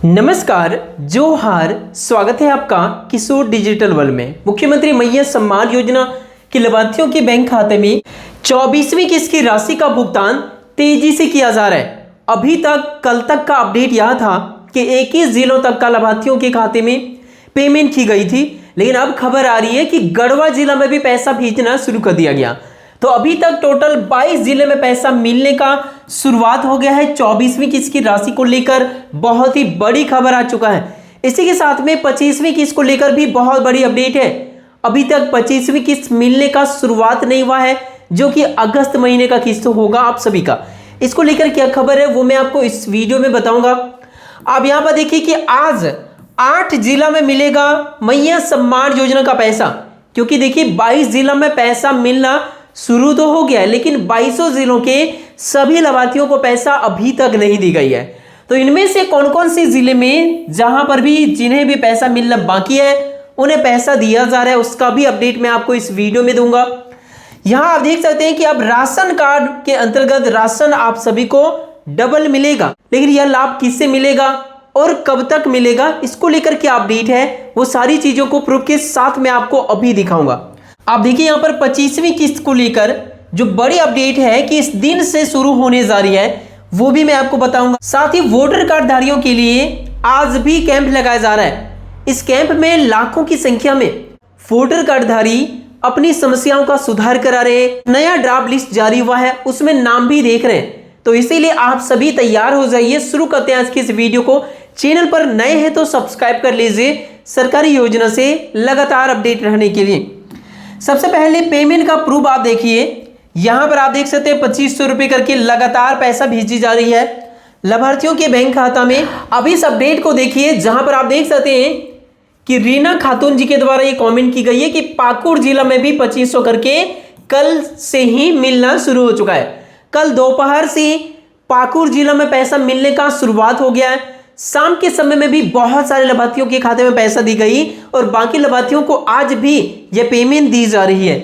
नमस्कार, जोहार। स्वागत है आपका किशोर डिजिटल वर्ल्ड में। मुख्यमंत्री मैया सम्मान योजना के लाभार्थियों के बैंक खाते में 24वीं किस्त की राशि का भुगतान तेजी से किया जा रहा है। अभी तक कल तक का अपडेट यह था कि 21 जिलों तक का लाभार्थियों के खाते में पेमेंट की गई थी, लेकिन अब खबर आ रही है कि गढ़वा जिला में भी पैसा भेजना शुरू कर दिया गया। तो अभी तक टोटल 22 जिले में पैसा मिलने का शुरुआत हो गया है। 24वीं किस्त की राशि को लेकर बहुत ही बड़ी खबर आ चुका है। इसी के साथ में 25वीं किस्त को लेकर भी बहुत बड़ी अपडेट है। अभी तक 25वीं किस्त मिलने का शुरुआत नहीं हुआ है, जो कि अगस्त महीने का किस्त होगा आप सभी का। इसको लेकर क्या खबर है वो मैं आपको इस वीडियो में बताऊंगा। आप यहां पर देखिए कि आज 8 जिला में मिलेगा मैया सम्मान योजना का पैसा, क्योंकि देखिए 22 जिला में पैसा मिलना शुरू तो हो गया है, लेकिन 22 जिलों के सभी लाभार्थियों को पैसा अभी तक नहीं दी गई है। तो इनमें से कौन कौन से जिले में जहां पर भी जिन्हें भी पैसा मिलना बाकी है उन्हें पैसा दिया जा रहा है, उसका भी अपडेट मैं आपको इस वीडियो में दूंगा। यहां आप देख सकते हैं कि अब राशन कार्ड के अंतर्गत राशन आप सभी को डबल मिलेगा, लेकिन यह लाभ किससे मिलेगा और कब तक मिलेगा, इसको लेकर क्या अपडेट है वो सारी चीजों को प्रूफ के साथ मैं आपको अभी दिखाऊंगा। आप देखिए यहाँ पर 25वीं किस्त को लेकर जो बड़ी अपडेट है कि इस दिन से शुरू होने जा रही है, वो भी मैं आपको बताऊंगा। साथ ही वोटर कार्ड धारियों के लिए आज भी कैंप लगाया जा रहा है। इस कैंप में लाखों की संख्या में वोटर कार्ड धारी अपनी समस्याओं का सुधार करा रहे हैं। नया ड्राफ्ट लिस्ट जारी हुआ है, उसमें नाम भी देख रहे हैं, तो इसीलिए आप सभी तैयार हो जाइए। शुरू करते हैं आज की इस वीडियो को। चैनल पर नए हैं तो सब्सक्राइब कर लीजिए सरकारी योजना से लगातार अपडेट रहने के लिए। सबसे पहले पेमेंट का प्रूफ आप देखिए, यहां पर आप देख सकते हैं 2500 रुपए करके लगातार पैसा भेजी जा रही है लाभार्थियों के बैंक खाता में। अब इस अपडेट को देखिए, जहां पर आप देख सकते हैं कि रीना खातून जी के द्वारा ये कमेंट की गई है कि पाकुड़ जिला में भी 2500 करके कल से ही मिलना शुरू हो चुका है। कल दोपहर से पाकुड़ जिला में पैसा मिलने का शुरुआत हो गया है। शाम के समय में भी बहुत सारे लाभार्थियों के खाते में पैसा दी गई और बाकी लाभार्थियों को आज भी यह पेमेंट दी जा रही है।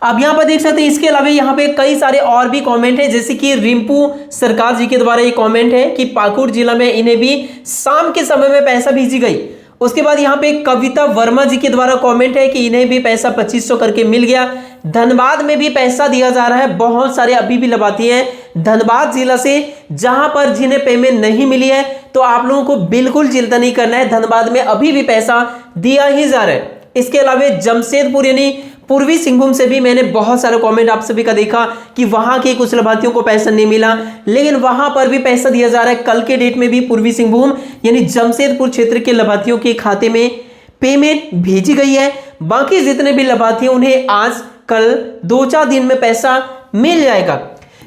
अब यहां पर देख सकते हैं, इसके अलावा यहां पे कई सारे और भी कमेंट है, जैसे कि रिंपू सरकार जी के द्वारा ये कमेंट है कि पाकुड़ जिला में इन्हें भी शाम के समय में पैसा भेजी गई। उसके बाद यहाँ पे कविता वर्मा जी के द्वारा कमेंट है कि इन्हें भी पैसा 2500 करके मिल गया। धनबाद में भी पैसा दिया जा रहा है। बहुत सारे अभी भी लाभार्थी हैं धनबाद जिला से जहां पर जिन्हें पेमेंट नहीं मिली है, तो आप लोगों को बिल्कुल चिंता नहीं करना है, धनबाद में अभी भी पैसा दिया ही जा रहा है। इसके अलावा जमशेदपुर यानी पूर्वी सिंहभूम से भी मैंने बहुत सारे कमेंट आप सभी का देखा कि वहां के कुछ लाभार्थियों को पैसा नहीं मिला, लेकिन वहां पर भी पैसा दिया जा रहा है। कल के डेट में भी पूर्वी सिंहभूम यानी जमशेदपुर क्षेत्र के लाभार्थियों के खाते में पेमेंट भेजी गई है। बाकी जितने भी लाभार्थी उन्हें आज कल 2-4 दिन में पैसा मिल जाएगा।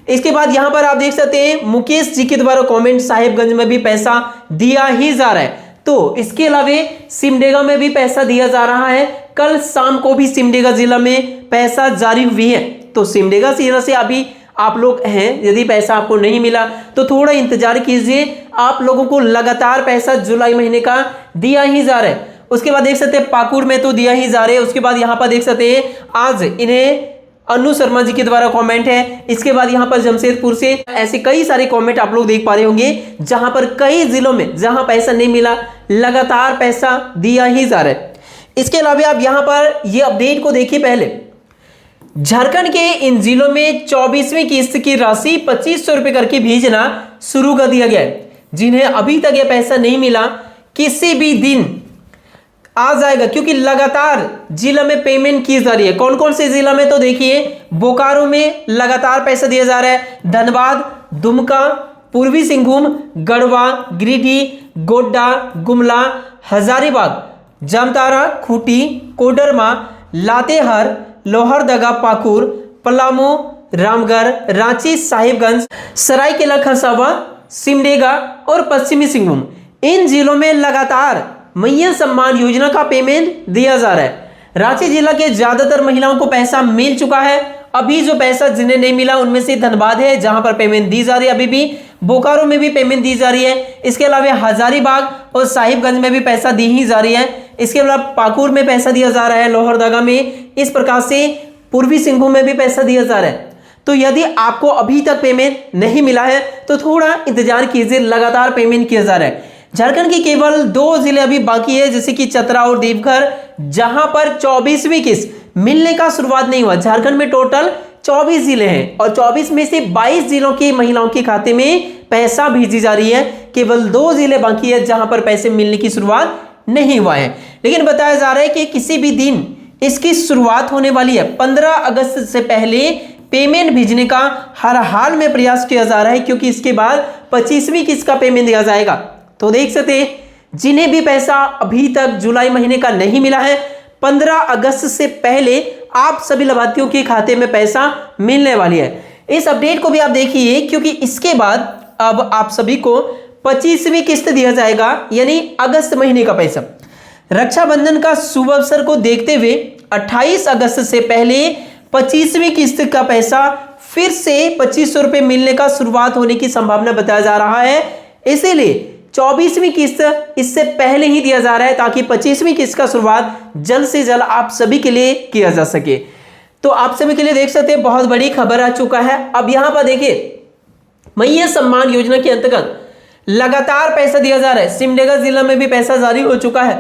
इसके बाद यहां पर आप देख सकते हैं मुकेश जी के द्वारा कमेंट, साहिबगंज में भी पैसा दिया ही जा रहा है। तो इसके अलावा सिमडेगा में भी पैसा दिया जा रहा है। कल शाम को भी सिमडेगा जिला में पैसा जारी हुई है। तो सिमडेगा जिला से अभी आप लोग हैं, यदि पैसा आपको नहीं मिला तो थोड़ा इंतजार कीजिए, आप लोगों को लगातार पैसा जुलाई महीने का दिया ही जा रहा है। उसके बाद देख सकते हैं पाकुड़ में तो दिया ही जा रहे हैं। उसके बाद यहाँ पर देख सकते हैं आज इन्हें अनु शर्मा जी के द्वारा कमेंट है। इसके बाद यहाँ पर जमशेदपुर से ऐसे कई सारे कमेंट आप लोग देख पा रहे होंगे, जहां पर कई जिलों में जहां पैसा नहीं मिला लगातार पैसा दिया ही जा रहा है। इसके अलावा आप यहां पर ये अपडेट को देखिए। पहले झारखंड के इन जिलों में 24वीं किस्त की राशि 2500 रुपए करके भेजना शुरू कर दिया गया है। जिन्हें अभी तक यह पैसा नहीं मिला किसी भी दिन आ जाएगा, क्योंकि लगातार जिला में पेमेंट की जा रही है। कौन कौन से जिला में, तो देखिए बोकारो में लगातार पैसा दिया जा रहा है, धनबाद, दुमका, पूर्वी सिंहभूम, गढ़वा, गिरिडीह, गोड्डा, गुमला, हजारीबाग, जामताड़ा, खूंटी, कोडरमा, लातेहार, लोहरदगा, पाकुड़, पलामू, रामगढ़, रांची, साहिबगंज, सरायकेला खरसावां, सिमडेगा और पश्चिमी सिंहभूम, इन जिलों में लगातार मैया सम्मान योजना का पेमेंट दिया जा रहा है। रांची जिला के ज्यादातर महिलाओं को पैसा मिल चुका है। अभी जो पैसा जिन्हें नहीं मिला उनमें से धनबाद है जहां पर पेमेंट दी जा रही है, अभी भी बोकारो में भी पेमेंट दी जा रही है। इसके अलावा हजारीबाग और साहिबगंज में भी पैसा दी ही जा रही है। इसके अलावा पाकुड़ में पैसा दिया जा रहा है, लोहरदगा में, इस प्रकार से पूर्वी सिंहभूम में भी पैसा दिया जा रहा है। तो यदि आपको अभी तक पेमेंट नहीं मिला है तो थोड़ा इंतजार कीजिए, लगातार पेमेंट किया जा रहा है। झारखंड की केवल 2 जिले अभी बाकी है, जैसे कि चतरा और देवघर, जहां पर 24वीं किस्त मिलने का शुरुआत नहीं हुआ। झारखंड में टोटल 24 जिले हैं और 24 में से 22 जिलों की महिलाओं के खाते में पैसा भेजी जा रही है। केवल 2 जिले बाकी है जहां पर पैसे मिलने की शुरुआत नहीं हुआ है, लेकिन बताया जा रहा है कि किसी भी दिन इसकी शुरुआत होने वाली है। 15 अगस्त से पहले पेमेंट भेजने का हर हाल में प्रयास किया जा रहा है, क्योंकि इसके बाद 25वीं किस्त का पेमेंट दिया जाएगा। तो देख सकते हैं जिन्हें भी पैसा अभी तक जुलाई महीने का नहीं मिला है, 15 अगस्त से पहले आप सभी लाभार्थियों के खाते में पैसा मिलने वाली है। इस अपडेट को भी आप देखिए, क्योंकि इसके बाद अब आप सभी को 25वीं किस्त दिया जाएगा, यानी अगस्त महीने का पैसा। रक्षाबंधन का शुभ अवसर को देखते हुए 28 अगस्त से पहले 25वीं किस्त का पैसा फिर से 2500 रुपए मिलने का शुरुआत होने की संभावना बताया जा रहा है। इसीलिए 24वीं किस्त इससे पहले ही दिया जा रहा है, ताकि 25वीं किस्त का शुरुआत जल्द से जल्द आप सभी के लिए किया जा सके। तो आप सभी के लिए देख सकते हैं बहुत बड़ी खबर आ चुका है। अब यहां पर देखिए, मैया सम्मान योजना के अंतर्गत लगातार पैसा दिया जा रहा है। सिमडेगा जिला में भी पैसा जारी हो चुका है।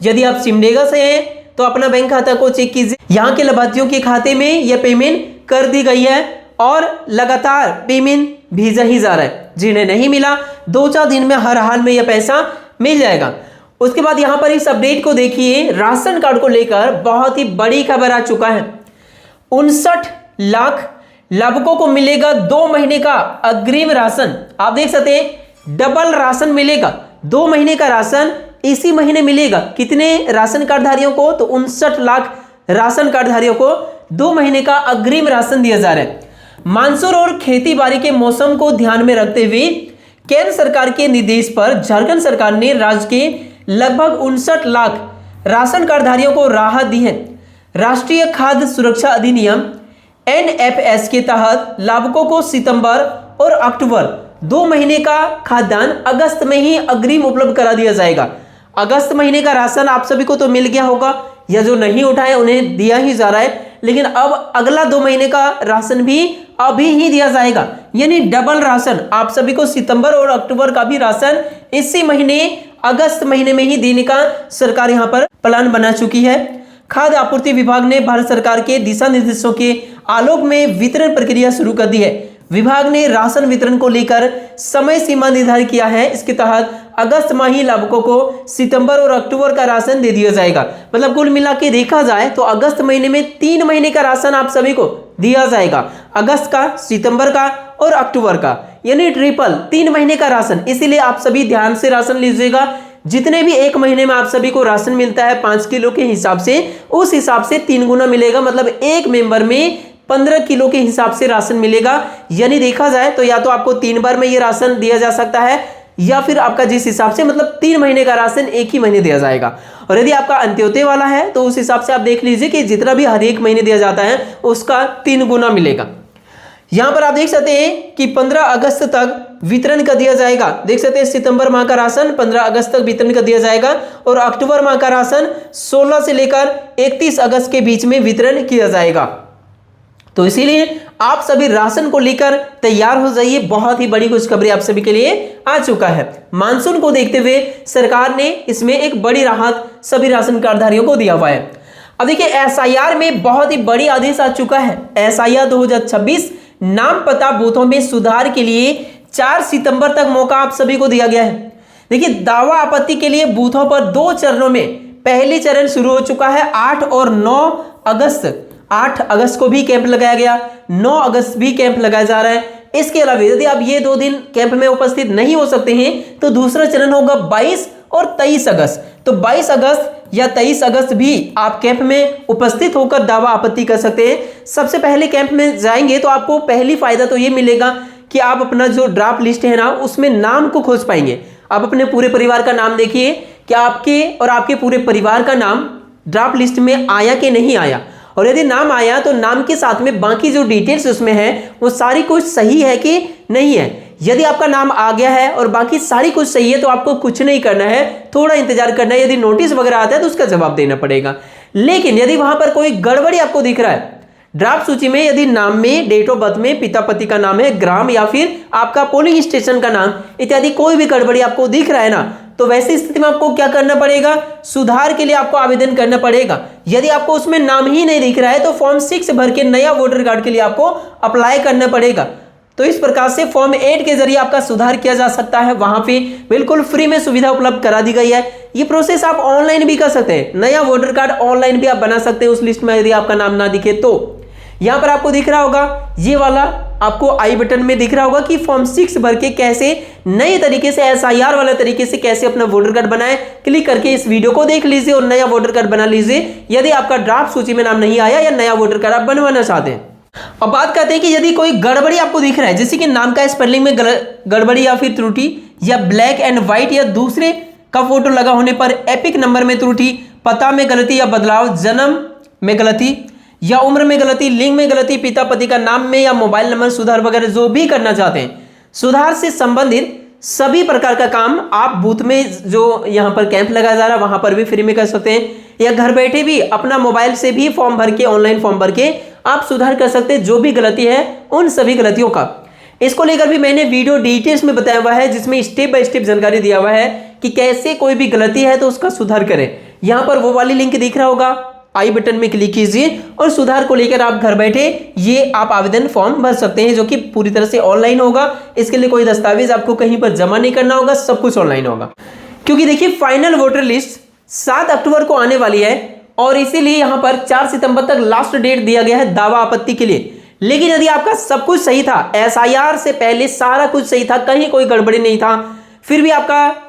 यदि आप सिमडेगा से हैं तो अपना बैंक खाता को चेक कीजिए, यहां के लाभार्थियों के खाते में यह पेमेंट कर दी गई है और लगातार पेमेंट भेजा ही जा रहा है। जिन्हें नहीं मिला 2-4 दिन में हर हाल में यह पैसा मिल जाएगा। उसके बाद यहां पर इस अपडेट को देखिए, राशन कार्ड को लेकर बहुत ही बड़ी खबर आ चुका है। 59 लाख लाभुकों को मिलेगा 2 महीने का अग्रिम राशन। आप देख सकते हैं डबल राशन मिलेगा, 2 महीने का राशन इसी महीने मिलेगा। कितने राशन कार्डधारियों को? तो 59 लाख राशन कार्डधारियों को 2 महीने का अग्रिम राशन दिया जा रहा है। मानसून और खेती बाड़ी के मौसम को ध्यान में रखते हुए केंद्र सरकार के निर्देश पर झारखंड सरकार ने राज्य के लगभग 59 लाख राशन कार्डधारियों को राहत दी है। राष्ट्रीय खाद्य सुरक्षा अधिनियम NFS के तहत लाभुकों को सितंबर और अक्टूबर 2 महीने का खाद्यान्न अगस्त में ही अग्रिम उपलब्ध करा दिया जाएगा। अगस्त महीने का राशन आप सभी को तो मिल गया होगा, या जो नहीं उठाए उन्हें दिया ही जा रहा है, लेकिन अब अगला 2 महीने का राशन भी अभी ही दिया जाएगा, यानी डबल राशन। आप सभी को सितंबर और अक्टूबर का भी राशन इसी महीने अगस्त महीने में ही देने का सरकार यहां पर प्लान बना चुकी है। खाद्य आपूर्ति विभाग ने भारत सरकार के दिशा निर्देशों के आलोक में वितरण प्रक्रिया शुरू कर दी है। विभाग ने राशन वितरण को लेकर समय सीमा निर्धारित किया है। इसके तहत अगस्त माह ही लाभुकों को सितंबर और अक्टूबर का राशन दे दिया जाएगा। मतलब कुल मिला के देखा जाए तो अगस्त महीने में 3 महीने का राशन आप सभी को दिया जाएगा, अगस्त का, सितंबर का और अक्टूबर का, यानी ट्रिपल 3 महीने का राशन। इसीलिए आप सभी ध्यान से राशन लीजिएगा। जितने भी 1 महीने में आप सभी को राशन मिलता है 5 किलो के हिसाब से, उस हिसाब से 3 गुना मिलेगा। मतलब एक मेंबर में 15 किलो के हिसाब से राशन मिलेगा। यानी देखा जाए तो या तो आपको 3 बार में ये राशन दिया जा सकता है, या फिर आपका जिस हिसाब से, मतलब 3 महीने का राशन एक ही महीने दिया जाएगा। और यदि आपका अंत्योदय वाला है तो उस हिसाब से आप देख लीजिए कि जितना भी हर एक महीने दिया जाता है उसका 3 गुना मिलेगा। यहां पर आप देख सकते हैं कि 15 अगस्त तक वितरण कर दिया जाएगा। देख सकते हैं सितंबर माह का राशन 15 अगस्त तक वितरण कर दिया जाएगा और अक्टूबर माह का राशन 16 से लेकर 31 अगस्त के बीच में वितरण किया जाएगा। तो इसीलिए आप सभी राशन को लेकर तैयार हो जाइए। बहुत ही बड़ी खुशखबरी आप सभी के लिए आ चुका है। मानसून को देखते हुए सरकार ने इसमें एक बड़ी राहत सभी राशन कार्डधारियों को दिया हुआ है। अब देखिए SIR में बहुत ही बड़ी आदेश आ चुका है। SIR 2026 नाम पता बूथों में सुधार के लिए 4 सितंबर तक मौका आप सभी को दिया गया है। देखिए दावा आपत्ति के लिए बूथों पर 2 चरणों में पहले चरण शुरू हो चुका है। 8 और 9 अगस्त 8 अगस्त को भी कैंप लगाया गया, 9 अगस्त भी कैंप लगाया जा रहा है। इसके अलावा यदि आप ये 2 दिन कैंप में उपस्थित नहीं हो सकते हैं तो दूसरा चरण होगा 22 और 23 अगस्त। तो 22 अगस्त या 23 अगस्त भी आप कैंप में उपस्थित होकर दावा आपत्ति कर सकते हैं। सबसे पहले कैंप में जाएंगे तो आपको पहली फायदा तो ये मिलेगा कि आप अपना जो ड्राफ्ट लिस्ट है ना उसमें नाम को खोज पाएंगे। आप अपने पूरे परिवार का नाम देखिए कि आपके और आपके पूरे परिवार का नाम ड्राफ्ट लिस्ट में आया कि नहीं आया, और यदि नाम आया तो नाम के साथ में बाकी जो डिटेल्स उसमें है वो सारी कुछ सही है कि नहीं है। यदि आपका नाम आ गया है और बाकी सारी कुछ सही है तो आपको कुछ नहीं करना है, थोड़ा इंतजार करना है। यदि नोटिस वगैरह आता है तो उसका जवाब देना पड़ेगा। लेकिन यदि वहां पर कोई गड़बड़ी आपको दिख रहा है, ड्राफ्ट सूची में यदि नाम में, डेट ऑफ बर्थ में पिता पति का नाम है, ग्राम या फिर आपका पोलिंग स्टेशन का नाम इत्यादि कोई भी गड़बड़ी आपको दिख रहा है ना, तो वैसी स्थिति में आपको क्या करना पड़ेगा, सुधार के लिए आपको आवेदन करना पड़ेगा। यदि आपको उसमें नाम ही नहीं दिख रहा है तो फॉर्म 6 भर के नया वोटर कार्ड के लिए आपको अप्लाई करना पड़ेगा। तो इस प्रकार से फॉर्म 8 के जरिए आपका सुधार किया जा सकता है। वहां पे बिल्कुल फ्री में सुविधा उपलब्ध करा दी गई है। ये प्रोसेस आप ऑनलाइन भी कर सकते हैं, नया वोटर कार्ड ऑनलाइन भी आप बना सकते हैं उस लिस्ट में यदि आपका नाम ना दिखे तो। यहां पर आपको दिख रहा होगा, ये वाला आपको आई बटन में दिख रहा होगा कि फॉर्म 6 भर के कैसे नए तरीके से SIR वाले तरीके से कैसे अपना वोटर कार्ड बनाएं। क्लिक करके इस वीडियो को देख लीजिए और नया वोटर कार्ड बना लीजिए यदि आपका ड्राफ्ट सूची में नाम नहीं आया या नया वोटर कार्ड आप बनवाना चाहते हैं। अब बात करते हैं कि यदि कोई गड़बड़ी आपको दिख रहा है, जैसे कि नाम का स्पेलिंग में गड़बड़ी या फिर त्रुटि, या ब्लैक एंड व्हाइट या दूसरे का फोटो लगा होने पर एपिक नंबर में त्रुटि, पता में गलती या बदलाव, जन्म में गलती या उम्र में गलती, लिंग में गलती, पिता पति का नाम में या मोबाइल नंबर सुधार वगैरह जो भी करना चाहते हैं, सुधार से संबंधित सभी प्रकार का काम आप बूथ में जो यहाँ पर कैंप लगाया जा रहा है वहां पर भी फ्री में कर सकते हैं, या घर बैठे भी अपना मोबाइल से भी फॉर्म भर के, ऑनलाइन फॉर्म भर के आप सुधार कर सकते हैं जो भी गलती है उन सभी गलतियों का। इसको लेकर भी मैंने वीडियो डिटेल्स में बताया हुआ है जिसमें स्टेप बाय स्टेप जानकारी दिया हुआ है कि कैसे कोई भी गलती है तो उसका सुधार करें। यहां पर वो वाली लिंक दिख रहा होगा, आई बटन में क्लिक कीजिए और सुधार को लेकर आप घर बैठे ये आप आवेदन फॉर्म भर सकते हैं जो कि पूरी तरह से ऑनलाइन होगा। इसके लिए कोई दस्तावेज आपको कहीं पर जमा नहीं करना होगा, सब कुछ ऑनलाइन होगा। क्योंकि देखिए फाइनल वोटर लिस्ट 7 अक्टूबर को आने वाली है और इसीलिए यहां पर 4 सितंबर तक लास्ट डेट दिया गया है दावा आपत्ति के लिए। लेकिन यदि आपका सब कुछ सही था, SIR से पहले सारा कुछ सही था, कहीं कोई गड़बड़ी नहीं था, फिर भी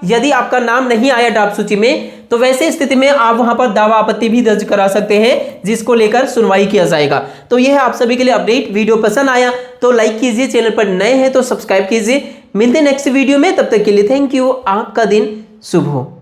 यदि आपका नाम नहीं आया ड्राफ्ट सूची में, तो वैसे स्थिति में आप वहां पर दावा आपत्ति भी दर्ज करा सकते हैं जिसको लेकर सुनवाई किया जाएगा। तो यह है आप सभी के लिए अपडेट। वीडियो पसंद आया तो लाइक कीजिए, चैनल पर नए हैं तो सब्सक्राइब कीजिए। मिलते हैं नेक्स्ट वीडियो में, तब तक के लिए थैंक यू। आपका दिन शुभ हो।